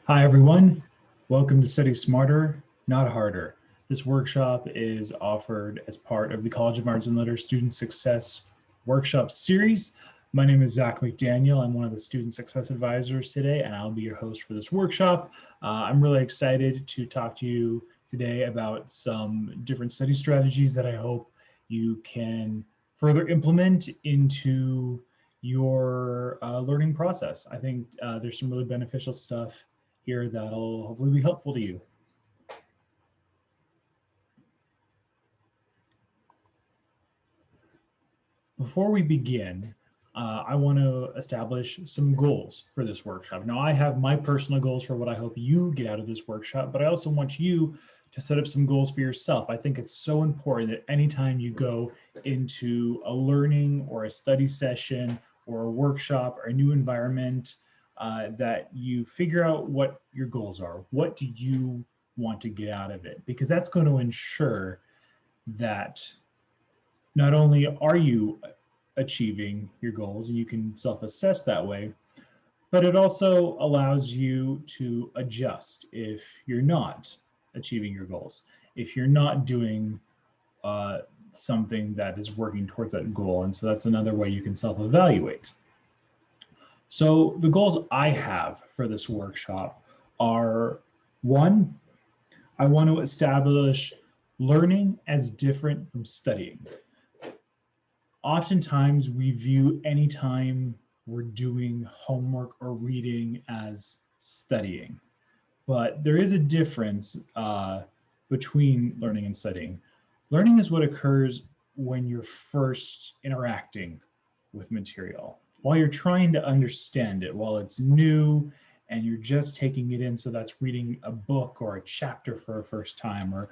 Hi, everyone. Welcome to Study Smarter, Not Harder. This workshop is offered as part of the College of Arts and Letters Student Success Workshop Series. My name is Zach McDaniel. I'm one of the Student Success Advisors today, and I'll be your host for this workshop. I'm really excited to talk to you today about some different study strategies that I hope you can further implement into your learning process. I think there's some really beneficial stuff here that'll hopefully be helpful to you. Before we begin, I want to establish some goals for this workshop. Now, I have my personal goals for what I hope you get out of this workshop, but I also want you to set up some goals for yourself. I think it's so important that anytime you go into a learning or a study session or a workshop or a new environment, that you figure out what your goals are. What do you want to get out of it? Because that's going to ensure that not only are you achieving your goals and you can self-assess that way, but it also allows you to adjust if you're not achieving your goals, if you're not doing something that is working towards that goal. And so that's another way you can self-evaluate. So the goals I have for this workshop are: one, I want to establish learning as different from studying. Oftentimes we view any time we're doing homework or reading as studying, but there is a difference between learning and studying. Learning is what occurs when you're first interacting with material, while you're trying to understand it, while it's new and you're just taking it in. So that's reading a book or a chapter for a first time, or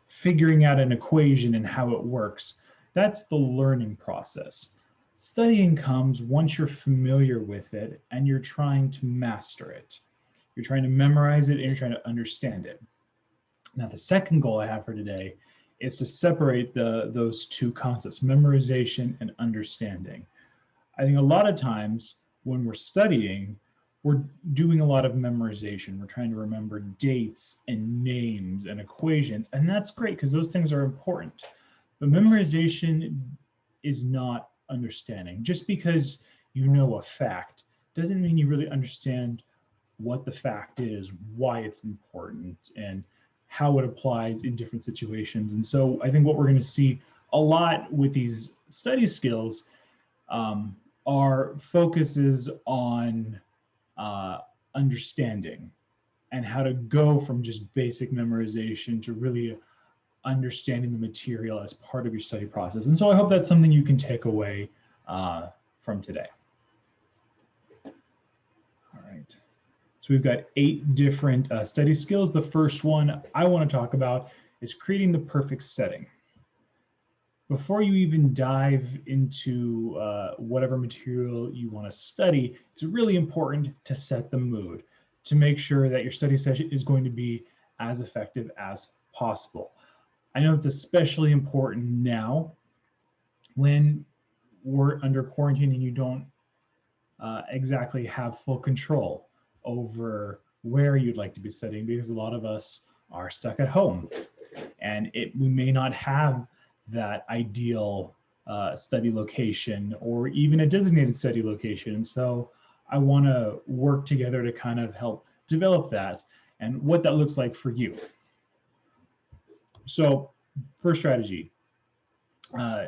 figuring out an equation and how it works. That's the learning process. Studying comes once you're familiar with it and you're trying to master it. You're trying to memorize it and you're trying to understand it. Now, the second goal I have for today is to separate those two concepts, memorization and understanding. I think a lot of times when we're studying, we're doing a lot of memorization. We're trying to remember dates and names and equations, and that's great because those things are important. But memorization is not understanding. Just because you know a fact doesn't mean you really understand what the fact is, why it's important, and how it applies in different situations. And so I think what we're going to see a lot with these study skills are focuses on understanding and how to go from just basic memorization to really understanding the material as part of your study process. And so I hope that's something you can take away from today. All right. So we've got 8 different study skills. The first one I want to talk about is creating the perfect setting. Before you even dive into whatever material you want to study, it's really important to set the mood, to make sure that your study session is going to be as effective as possible. I know it's especially important now when we're under quarantine and you don't exactly have full control over where you'd like to be studying, because a lot of us are stuck at home and we may not have that ideal study location or even a designated study location. So I want to work together to kind of help develop that and what that looks like for you. So first strategy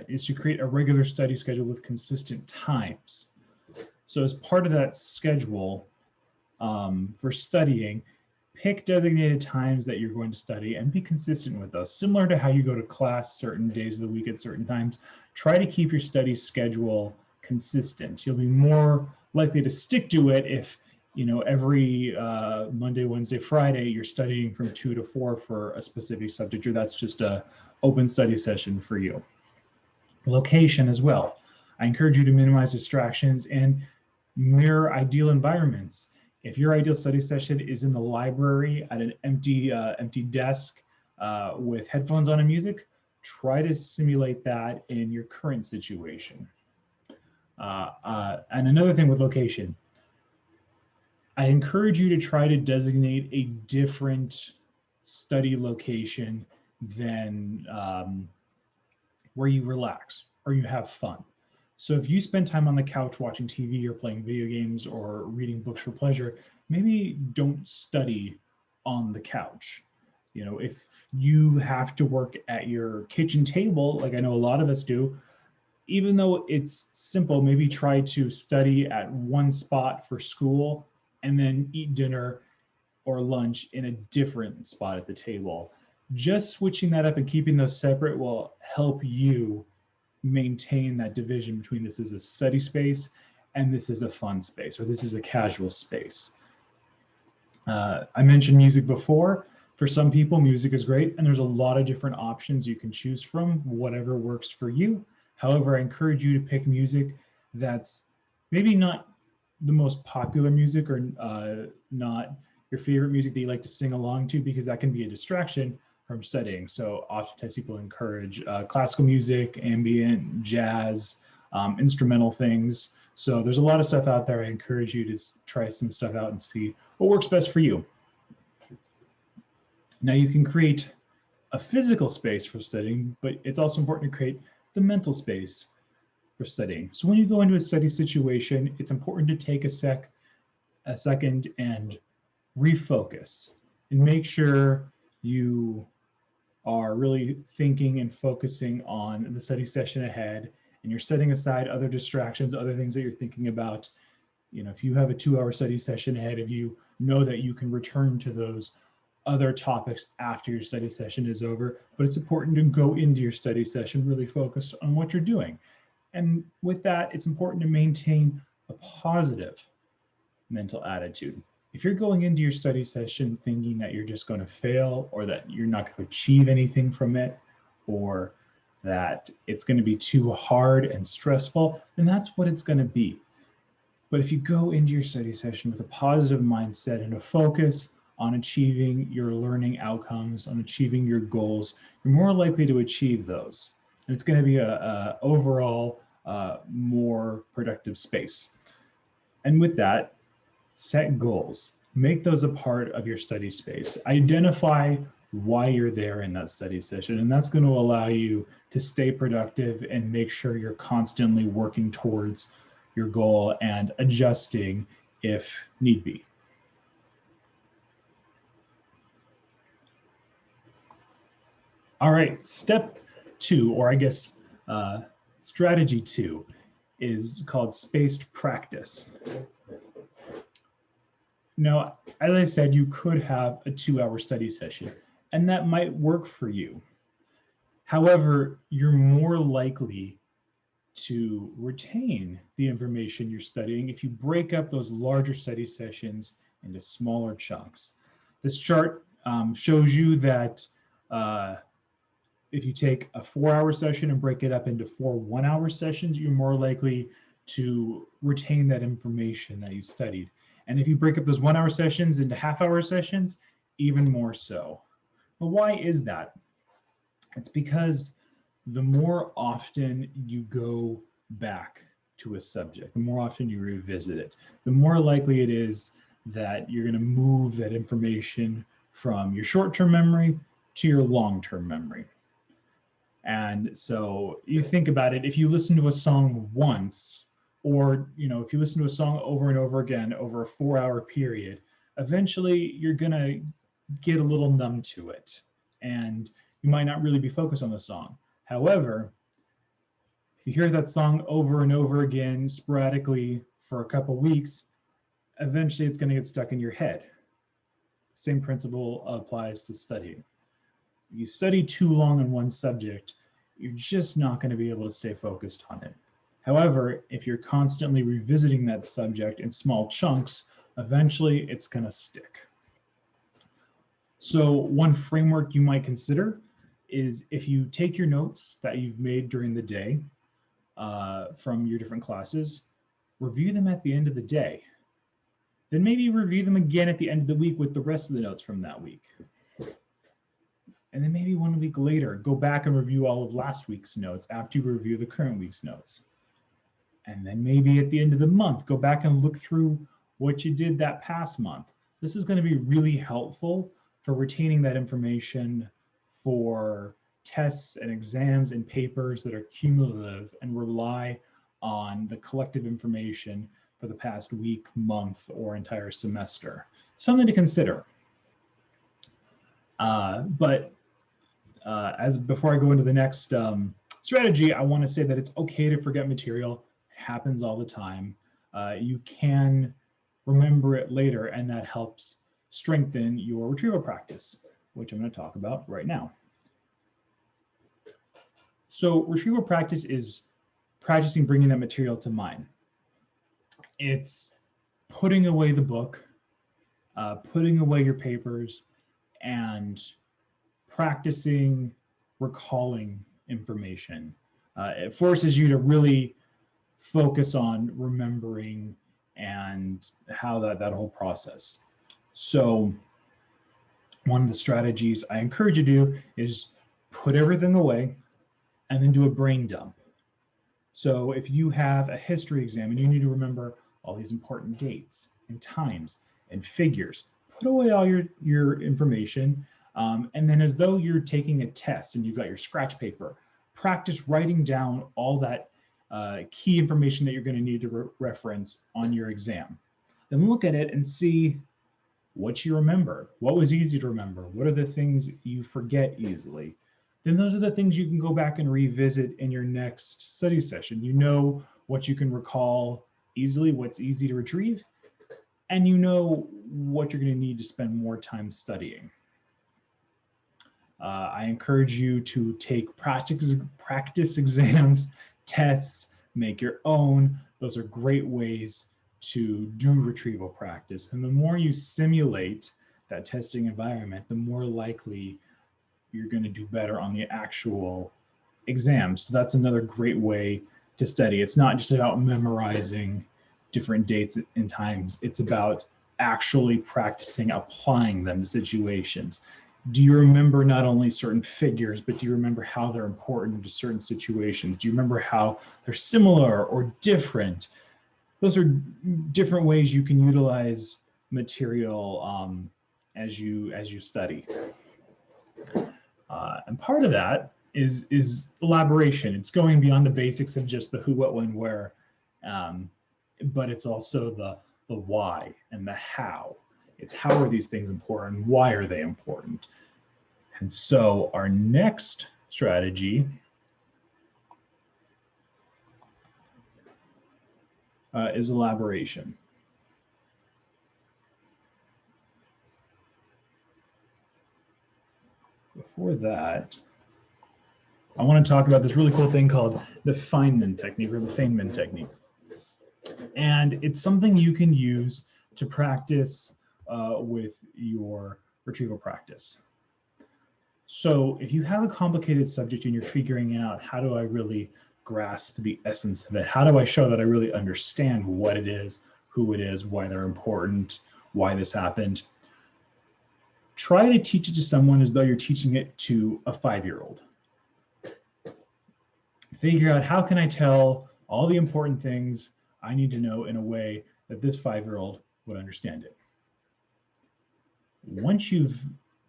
is to create a regular study schedule with consistent times. So as part of that schedule for studying, pick designated times that you're going to study and be consistent with those. Similar to how you go to class certain days of the week at certain times, try to keep your study schedule consistent. You'll be more likely to stick to it if, you know, every Monday, Wednesday, Friday, you're studying from 2 to 4 for a specific subject, or that's just a open study session for you. Location as well. I encourage you to minimize distractions and mirror ideal environments. If your ideal study session is in the library at an empty desk with headphones on and music, try to simulate that in your current situation. And another thing with location, I encourage you to try to designate a different study location than where you relax or you have fun. So if you spend time on the couch watching TV or playing video games or reading books for pleasure, maybe don't study on the couch. You know, if you have to work at your kitchen table, like I know a lot of us do, even though it's simple, maybe try to study at one spot for school and then eat dinner or lunch in a different spot at the table. Just switching that up and keeping those separate will help you maintain that division between this is a study space and this is a fun space, or this is a casual space. I mentioned music before. For some people, music is great, and there's a lot of different options you can choose from, whatever works for you. However, I encourage you to pick music that's maybe not the most popular music or not your favorite music that you like to sing along to, because that can be a distraction from studying. So oftentimes people encourage classical music, ambient, jazz, instrumental things. So there's a lot of stuff out there. I encourage you to try some stuff out and see what works best for you. Now you can create a physical space for studying, but it's also important to create the mental space for studying. So when you go into a study situation, it's important to take a second and refocus and make sure you are really thinking and focusing on the study session ahead, and you're setting aside other distractions, other things that you're thinking about. You know, if you have a 2-hour study session ahead of you, know that you can return to those other topics after your study session is over, but it's important to go into your study session really focused on what you're doing. And with that, it's important to maintain a positive mental attitude. If you're going into your study session thinking that you're just going to fail, or that you're not going to achieve anything from it, or that it's going to be too hard and stressful, then that's what it's going to be. But if you go into your study session with a positive mindset and a focus on achieving your learning outcomes, on achieving your goals, you're more likely to achieve those. And it's going to be a overall more productive space. And with that, set goals. Make those a part of your study space. Identify why you're there in that study session, and that's going to allow you to stay productive and make sure you're constantly working towards your goal and adjusting if need be. All right, step 2, or I guess strategy 2, is called spaced practice. Now, as I said, you could have a 2-hour study session, and that might work for you. However, you're more likely to retain the information you're studying if you break up those larger study sessions into smaller chunks. This chart shows you that if you take a 4-hour session and break it up into 4 1-hour sessions, you're more likely to retain that information that you studied. And if you break up those 1-hour sessions into half-hour sessions, even more so. But why is that? It's because the more often you go back to a subject, the more often you revisit it, the more likely it is that you're going to move that information from your short-term memory to your long-term memory. And so you think about it, if you listen to a song once, or if you listen to a song over and over again over a 4-hour period, eventually you're going to get a little numb to it, and you might not really be focused on the song. However, if you hear that song over and over again sporadically for a couple weeks, eventually it's going to get stuck in your head. Same principle applies to studying. If you study too long on one subject, you're just not going to be able to stay focused on it. However, if you're constantly revisiting that subject in small chunks, eventually it's going to stick. So one framework you might consider is, if you take your notes that you've made during the day from your different classes, review them at the end of the day. Then maybe review them again at the end of the week with the rest of the notes from that week. And then maybe 1 week later, go back and review all of last week's notes after you review the current week's notes. And then maybe at the end of the month, go back and look through what you did that past month. This is going to be really helpful for retaining that information for tests and exams and papers that are cumulative and rely on the collective information for the past week, month, or entire semester. Something to consider. Before I go into the next strategy, I want to say that it's okay to forget material. It happens all the time. You can remember it later, and that helps strengthen your retrieval practice, which I'm going to talk about right now. So retrieval practice is practicing bringing that material to mind. It's putting away the book, putting away your papers, and practicing recalling information. It forces you to really focus on remembering and how that whole process. So one of the strategies I encourage you to do is put everything away and then do a brain dump. So if you have a history exam and you need to remember all these important dates and times and figures, put away all your information. And then as though you're taking a test and you've got your scratch paper, practice writing down all that key information that you're going to need to reference on your exam. Then look at it and see what you remember. What was easy to remember? What are the things you forget easily? Then those are the things you can go back and revisit in your next study session. You know what you can recall easily, what's easy to retrieve, and you know what you're going to need to spend more time studying. I encourage you to take practice exams, tests, make your own. Those are great ways to do retrieval practice. And the more you simulate that testing environment, the more likely you're going to do better on the actual exam. So that's another great way to study. It's not just about memorizing different dates and times. It's about actually practicing applying them to situations. Do you remember not only certain figures, but do you remember how they're important to certain situations? Do you remember how they're similar or different? Those are different ways you can utilize material as you study. And part of that is elaboration. It's going beyond the basics of just the who, what, when, where, but it's also the why and the how. It's how are these things important? Why are they important? And so our next strategy is elaboration. Before that, I want to talk about this really cool thing called the Feynman Technique, or the Feynman Technique. And it's something you can use to practice with your retrieval practice. So if you have a complicated subject and you're figuring out, how do I really grasp the essence of it? How do I show that I really understand what it is, who it is, why they're important, why this happened? Try to teach it to someone as though you're teaching it to a 5-year-old. Figure out, how can I tell all the important things I need to know in a way that this 5-year-old would understand it. Once you've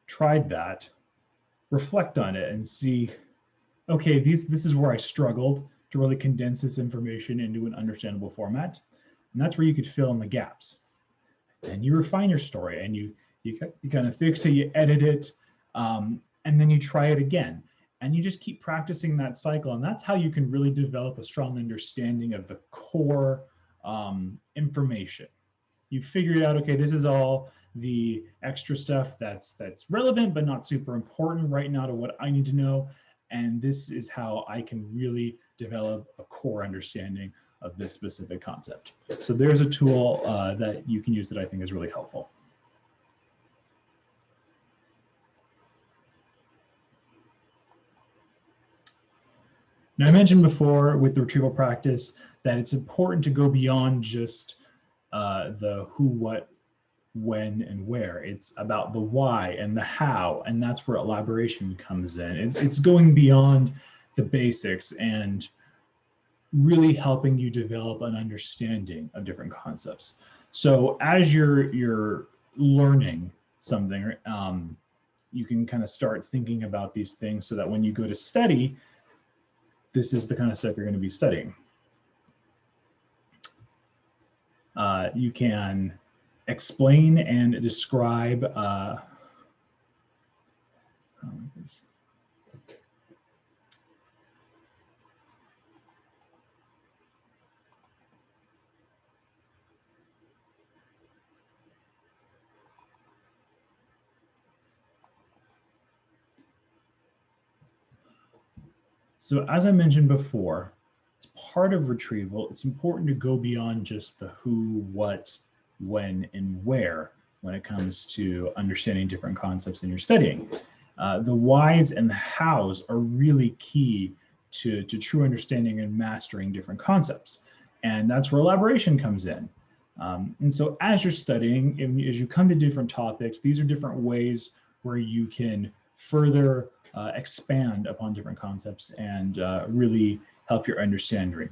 tried that, reflect on it and see, okay, this is where I struggled to really condense this information into an understandable format. And that's where you could fill in the gaps. And you refine your story and you kind of fix it, you edit it, and then you try it again. And you just keep practicing that cycle. And that's how you can really develop a strong understanding of the core information. You figured out, okay, this is all the extra stuff that's relevant, but not super important right now to what I need to know. And this is how I can really develop a core understanding of this specific concept. So there's a tool that you can use that I think is really helpful. Now, I mentioned before with the retrieval practice that it's important to go beyond just the who, what, when, and where. It's about the why and the how, and that's where elaboration comes in. It's going beyond the basics and really helping you develop an understanding of different concepts. So as you're learning something, you can kind of start thinking about these things so that when you go to study, this is the kind of stuff you're going to be studying. You can explain and describe so as I mentioned before, as part of retrieval, it's important to go beyond just the who, what, when, and where when it comes to understanding different concepts in your studying. The whys and the hows are really key to true understanding and mastering different concepts. And that's where elaboration comes in. And so as you're studying, as you come to different topics, these are different ways where you can further expand upon different concepts and really help your understanding.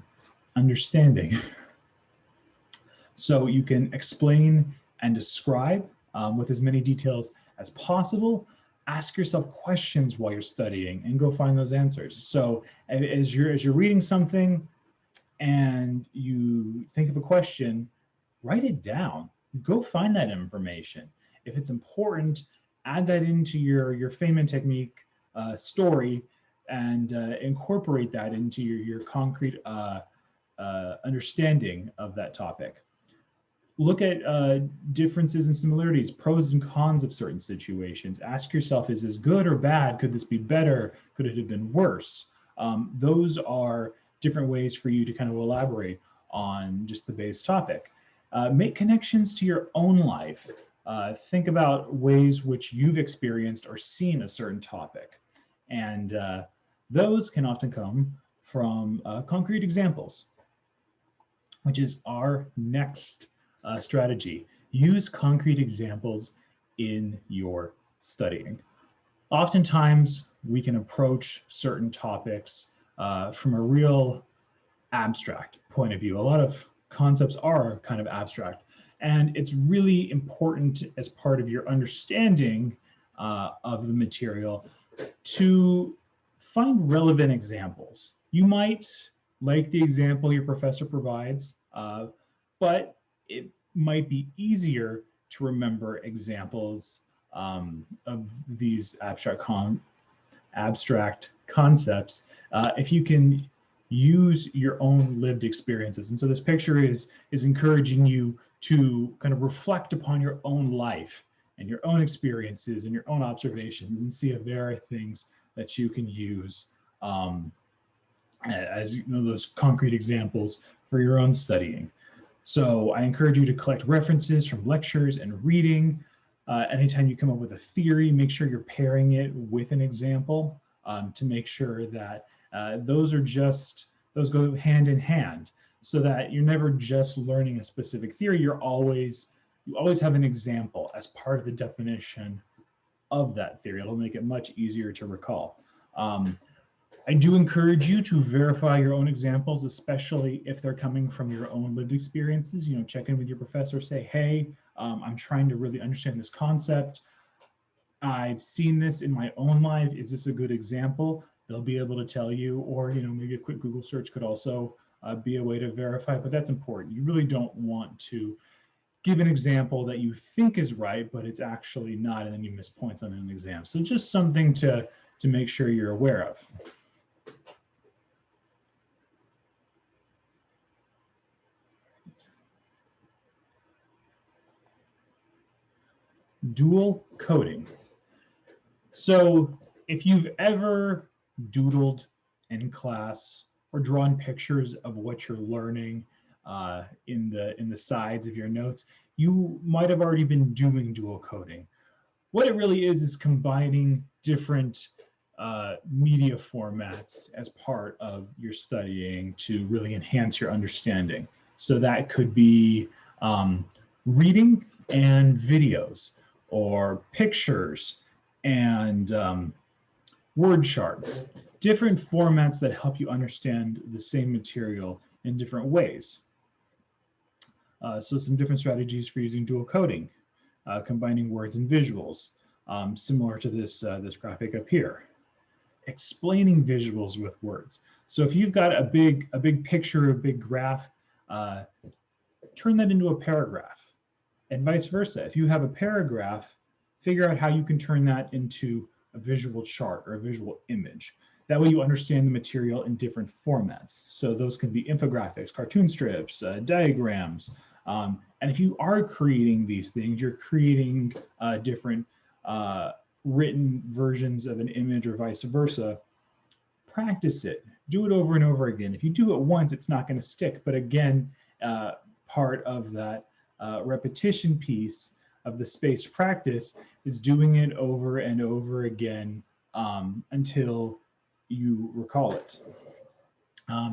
So you can explain and describe with as many details as possible. Ask yourself questions while you're studying and go find those answers. So as you're reading something and you think of a question, write it down. Go find that information. If it's important, add that into your Feynman Technique story and incorporate that into your concrete understanding of that topic. Look at differences and similarities, pros and cons of certain situations. Ask yourself, is this good or bad? Could this be better? Could it have been worse? Those are different ways for you to kind of elaborate on just the base topic. Make connections to your own life. Think about ways which you've experienced or seen a certain topic. And those can often come from concrete examples, which is our next strategy. Use concrete examples in your studying. Oftentimes, we can approach certain topics from a real abstract point of view. A lot of concepts are kind of abstract, and it's really important as part of your understanding of the material to find relevant examples. You might like the example your professor provides, but it might be easier to remember examples of these abstract concepts if you can use your own lived experiences. And so this picture is encouraging you to kind of reflect upon your own life and your own experiences and your own observations and see if there are things that you can use as those concrete examples for your own studying. So I encourage you to collect references from lectures and reading. Anytime you come up with a theory, make sure you're pairing it with an example to make sure that those go hand in hand, so that you're never just learning a specific theory. You always have an example as part of the definition of that theory. It'll make it much easier to recall. I do encourage you to verify your own examples, especially if they're coming from your own lived experiences. Check in with your professor, say, hey, I'm trying to really understand this concept. I've seen this in my own life. Is this a good example? They'll be able to tell you, or maybe a quick Google search could also be a way to verify, but that's important. You really don't want to give an example that you think is right, but it's actually not, and then you miss points on an exam. So just something to make sure you're aware of. Dual coding. So if you've ever doodled in class or drawn pictures of what you're learning in the sides of your notes, you might have already been doing dual coding. What it really is combining different media formats as part of your studying to really enhance your understanding. So that could be reading and videos, or pictures and word charts, different formats that help you understand the same material in different ways. So some different strategies for using dual coding, combining words and visuals, similar to this, this graphic up here. Explaining visuals with words. So if you've got a big picture, a big graph, turn that into a paragraph, and vice versa. If you have a paragraph, figure out how you can turn that into a visual chart or a visual image. That way you understand the material in different formats. So those can be infographics, cartoon strips, diagrams. And if you are creating these things, you're creating different written versions of an image or vice versa. Practice it. Do it over and over again. If you do it once, it's not going to stick. But again, part of that repetition piece of the spaced practice is doing it over and over again until you recall it.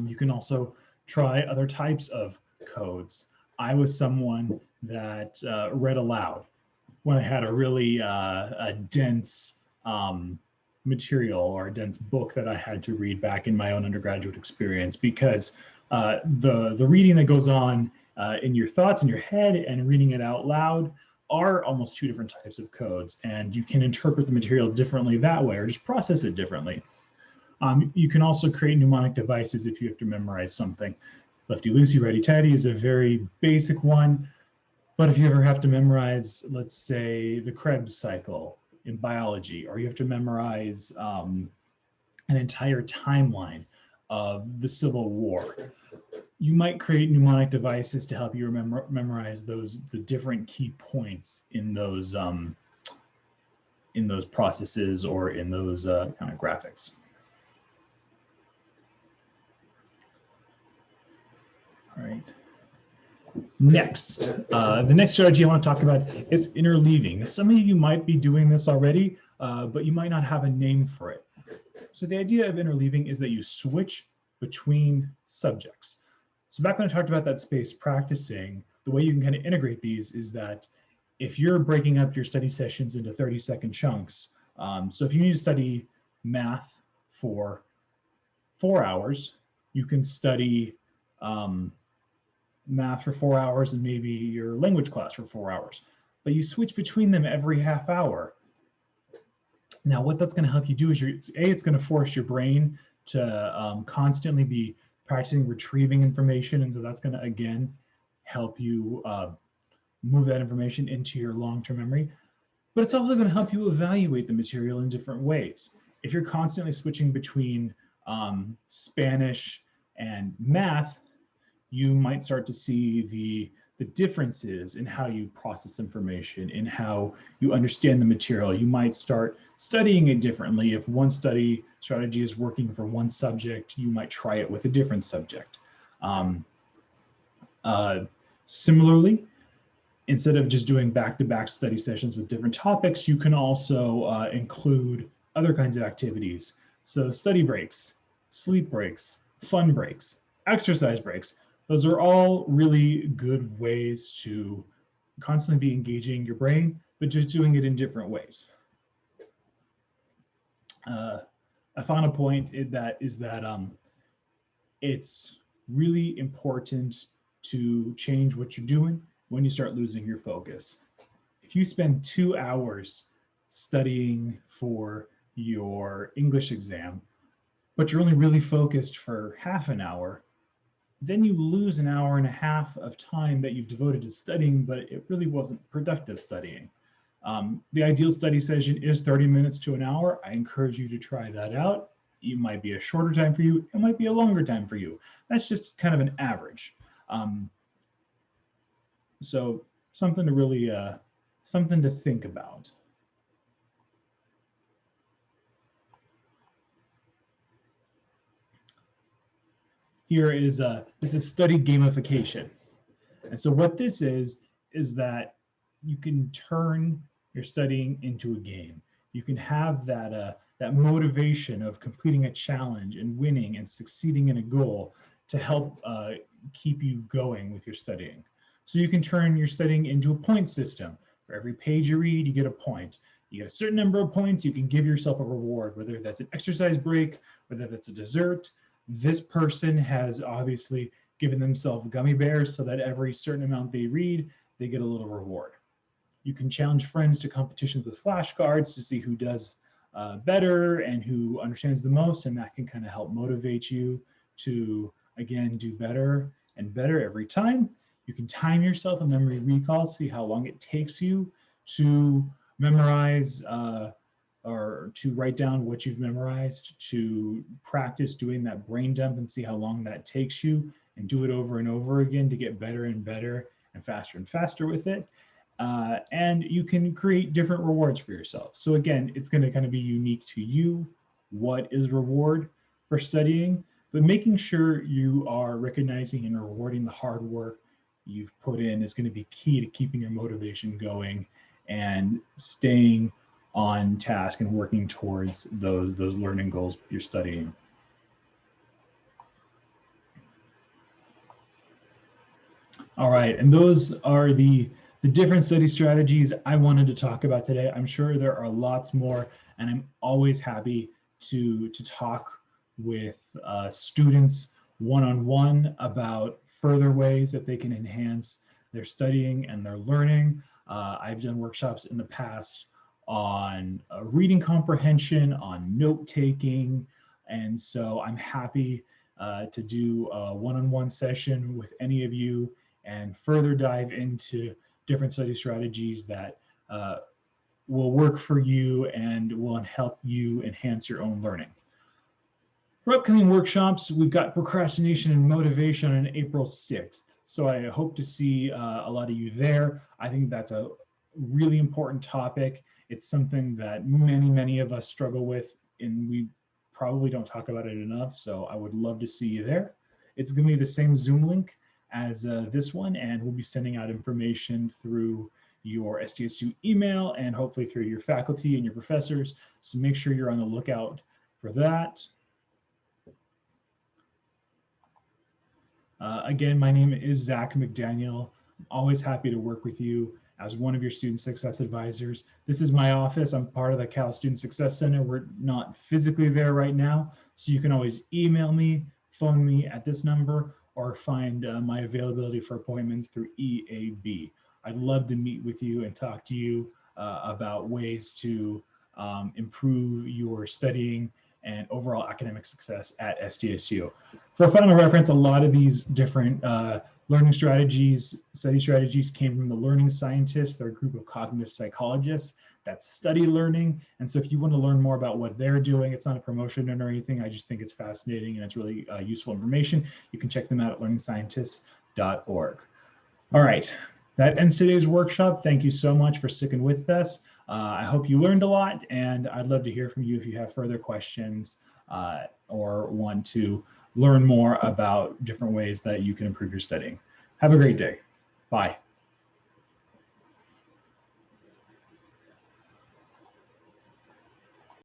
You can also try other types of codes. I was someone that read aloud when I had a really dense material or a dense book that I had to read back in my own undergraduate experience, because the reading that goes on in your thoughts in your head and reading it out loud are almost two different types of codes, and you can interpret the material differently that way or just process it differently. You can also create mnemonic devices if you have to memorize something. Lefty loosey, righty tighty is a very basic one, but if you ever have to memorize, let's say, the Krebs cycle in biology, or you have to memorize an entire timeline of the Civil War, you might create mnemonic devices to help you memorize the different key points in those processes or in those kind of graphics. All right. Next, the next strategy I want to talk about is interleaving. Some of you might be doing this already, but you might not have a name for it. So the idea of interleaving is that you switch between subjects. So back when I talked about that spaced practicing, the way you can kind of integrate these is that if you're breaking up your study sessions into 30-second chunks, so if you need to study math for 4 hours, you can study math for 4 hours and maybe your language class for 4 hours, but you switch between them every half hour. Now, what that's going to help you do is it's going to force your brain to constantly be practicing retrieving information, and so that's going to again help you move that information into your long-term memory. But it's also going to help you evaluate the material in different ways. If you're constantly switching between Spanish and math, you might start to see the differences in how you process information, in how you understand the material. You might start studying it differently. If one study strategy is working for one subject, you might try it with a different subject. Similarly, instead of just doing back-to-back study sessions with different topics, you can also include other kinds of activities. So study breaks, sleep breaks, fun breaks, exercise breaks. Those are all really good ways to constantly be engaging your brain, but just doing it in different ways. A final point is that it's really important to change what you're doing when you start losing your focus. If you spend 2 hours studying for your English exam, but you're only really focused for half an hour, then you lose an hour and a half of time that you've devoted to studying, but it really wasn't productive studying. The ideal study session is 30 minutes to an hour. I encourage you to try that out. It might be a shorter time for you. It might be a longer time for you. That's just kind of an average. So something to really, something to think about. Here is this is study gamification. And so what this is that you can turn your studying into a game. You can have that that motivation of completing a challenge and winning and succeeding in a goal to help keep you going with your studying. So you can turn your studying into a point system. For every page you read, you get a point. You get a certain number of points, you can give yourself a reward, whether that's an exercise break, whether that's a dessert. This person has obviously giving themselves gummy bears so that every certain amount they read, they get a little reward. You can challenge friends to competitions with flashcards to see who does better and who understands the most, and that can kind of help motivate you to, again, do better and better every time. You can time yourself a memory recall, see how long it takes you to memorize or to write down what you've memorized, to practice doing that brain dump and see how long that takes you, and do it over and over again to get better and better and faster with it. And you can create different rewards for yourself. So again, it's going to kind of be unique to you. What is reward for studying? But making sure you are recognizing and rewarding the hard work you've put in is going to be key to keeping your motivation going and staying on task and working towards those learning goals with your studying. All right, and those are the different study strategies I wanted to talk about today. I'm sure there are lots more, and I'm always happy to talk with students one-on-one about further ways that they can enhance their studying and their learning. I've done workshops in the past on reading comprehension, on note-taking, and so I'm happy to do a one-on-one session with any of you and further dive into different study strategies that will work for you and will help you enhance your own learning. For upcoming workshops, we've got procrastination and motivation on April 6th. So I hope to see a lot of you there. I think that's a really important topic. It's something that many of us struggle with, and we probably don't talk about it enough. So I would love to see you there. It's going to be the same Zoom link as this one, and we'll be sending out information through your SDSU email and hopefully through your faculty and your professors. So make sure you're on the lookout for that. Again, my name is Zach McDaniel. I'm always happy to work with you as one of your student success advisors. This is my office. I'm part of the Cal Student Success Center. We're not physically there right now, so you can always email me, phone me at this number, or find my availability for appointments through EAB. I'd love to meet with you and talk to you about ways to improve your studying and overall academic success at SDSU. For final reference, a lot of these different learning strategies, study strategies came from the learning scientists. They're a group of cognitive psychologists that study learning. And so if you want to learn more about what they're doing, it's not a promotion or anything. I just think it's fascinating and it's really useful information. You can check them out at learningscientists.org. All right, that ends today's workshop. Thank you so much for sticking with us. I hope you learned a lot, and I'd love to hear from you if you have further questions or want to learn more about different ways that you can improve your studying. Have a great day. Bye.